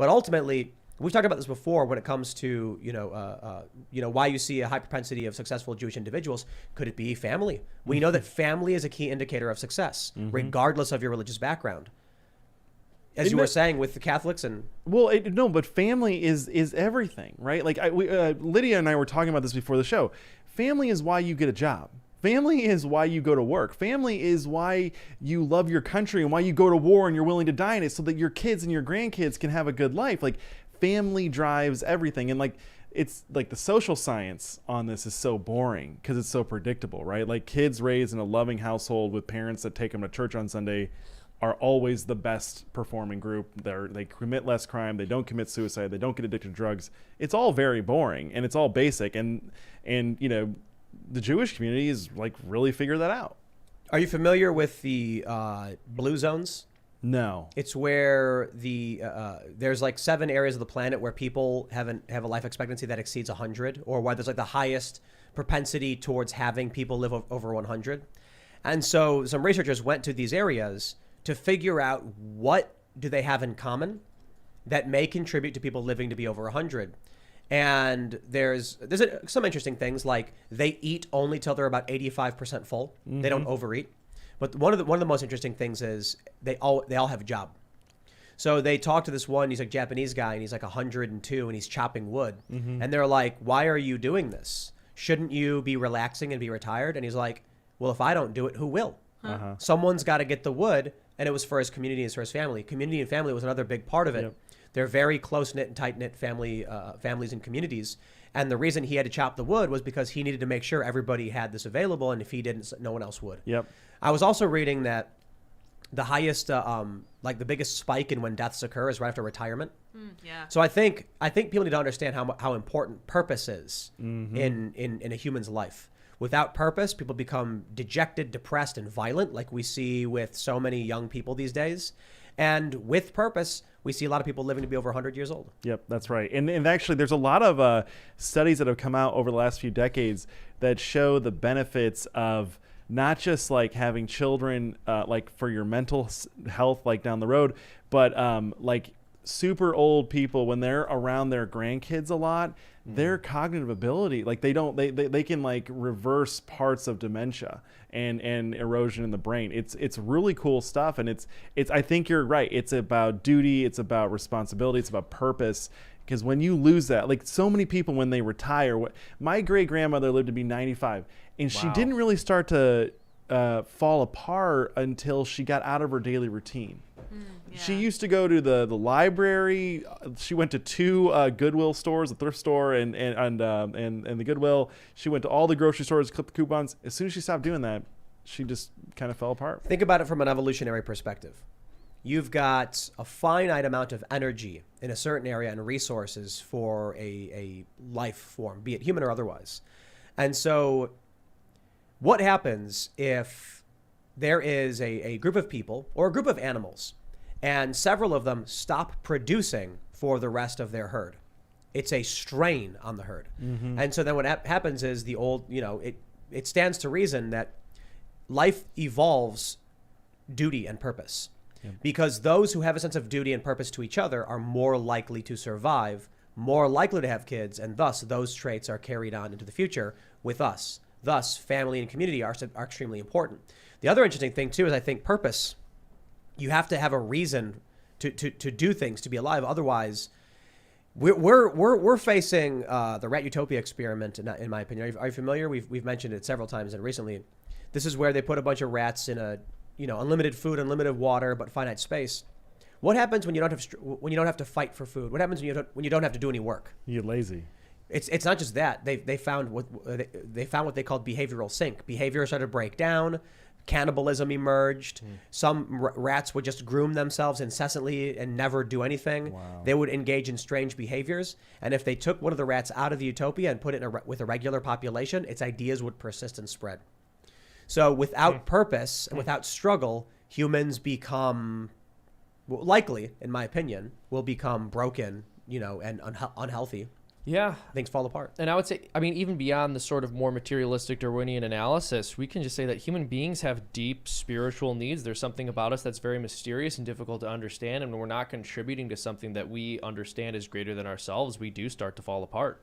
But ultimately, we've talked about this before when it comes to, why you see a high propensity of successful Jewish individuals. Could it be family? We know that family is a key indicator of success, regardless of your religious background. As you were saying with the Catholics and... Well, no, but family is everything, right? Like Lydia and I were talking about this before the show. Family is why you get a job. Family is why you go to work. Family is why you love your country and why you go to war and you're willing to die in it so that your kids and your grandkids can have a good life. Like, family drives everything. And like, it's like the social science on this is so boring because it's so predictable, right? Like, kids raised in a loving household with parents that take them to church on Sunday are always the best performing group. They commit less crime. They don't commit suicide. They don't get addicted to drugs. It's all very boring and it's all basic. And the Jewish community is like really figured that out. Are you familiar with the blue zones? No. It's where there's like 7 areas of the planet where people have a life expectancy that exceeds 100, or where there's like the highest propensity towards having people live over 100. And so some researchers went to these areas to figure out what do they have in common that may contribute to people living to be over 100. And there's some interesting things, like they eat only till they're about 85% full. They don't overeat. But one of the most interesting things is they all have a job. So they talked to this one, he's like a Japanese guy, and he's like 102, and he's chopping wood. And they're like, "Why are you doing this? Shouldn't you be relaxing and be retired?" And he's like, "Well, if I don't do it, who will? Someone's got to get the wood." And it was for his community and for his family. Community and family was another big part of it. Yep. They're very close-knit and tight-knit families and communities. And the reason he had to chop the wood was because he needed to make sure everybody had this available, and if he didn't, no one else would. Yep. I was also reading that the highest, the biggest spike in when deaths occur is right after retirement. Yeah. So I think people need to understand how important purpose is in a human's life. Without purpose, people become dejected, depressed, and violent, like we see with so many young people these days. And with purpose, we see a lot of people living to be over 100 years old. Yep, that's right. And actually, there's a lot of studies that have come out over the last few decades that show the benefits of not just like having children, like for your mental health, like down the road, but like super old people, when they're around their grandkids a lot, their cognitive ability, like they can like reverse parts of dementia and erosion in the brain. It's really cool stuff. And it's I think you're right. It's about duty. It's about responsibility. It's about purpose. Because when you lose that, like so many people when they retire, my great grandmother lived to be 95, and she didn't really start to fall apart until she got out of her daily routine. Yeah. She used to go to the library. She went to 2 Goodwill stores, a thrift store and the Goodwill. She went to all the grocery stores, clipped the coupons. As soon as she stopped doing that, she just kind of fell apart. Think about it from an evolutionary perspective. You've got a finite amount of energy in a certain area and resources for a life form, be it human or otherwise. And so what happens if there is a group of people or a group of animals and several of them stop producing for the rest of their herd? It's a strain on the herd. And so then what happens is it stands to reason that life evolves duty and purpose. Because those who have a sense of duty and purpose to each other are more likely to survive, more likely to have kids, and thus those traits are carried on into the future with us. Thus, family and community are extremely important. The other interesting thing, too, is I think purpose. You have to have a reason to do things, to be alive. Otherwise, we're facing the rat utopia experiment, in my opinion. Are you familiar? We've mentioned it several times, and recently, this is where they put a bunch of rats in a unlimited food, unlimited water, but finite space. What happens when you don't have to fight for food? What happens when you don't have to do any work? You're lazy. It's not just that. They found what they called behavioral sink. Behavior started to break down. Cannibalism emerged. Some rats would just groom themselves incessantly and never do anything. Wow. They would engage in strange behaviors. And if they took one of the rats out of the utopia and put it with a regular population, its ideas would persist and spread. So without purpose and without struggle, humans become, likely, in my opinion, will become broken, and unhealthy. Yeah. things fall apart. And I would say, I mean, even beyond the sort of more materialistic Darwinian analysis, we can just say that human beings have deep spiritual needs. There's something about us that's very mysterious and difficult to understand. And when we're not contributing to something that we understand is greater than ourselves, we do start to fall apart.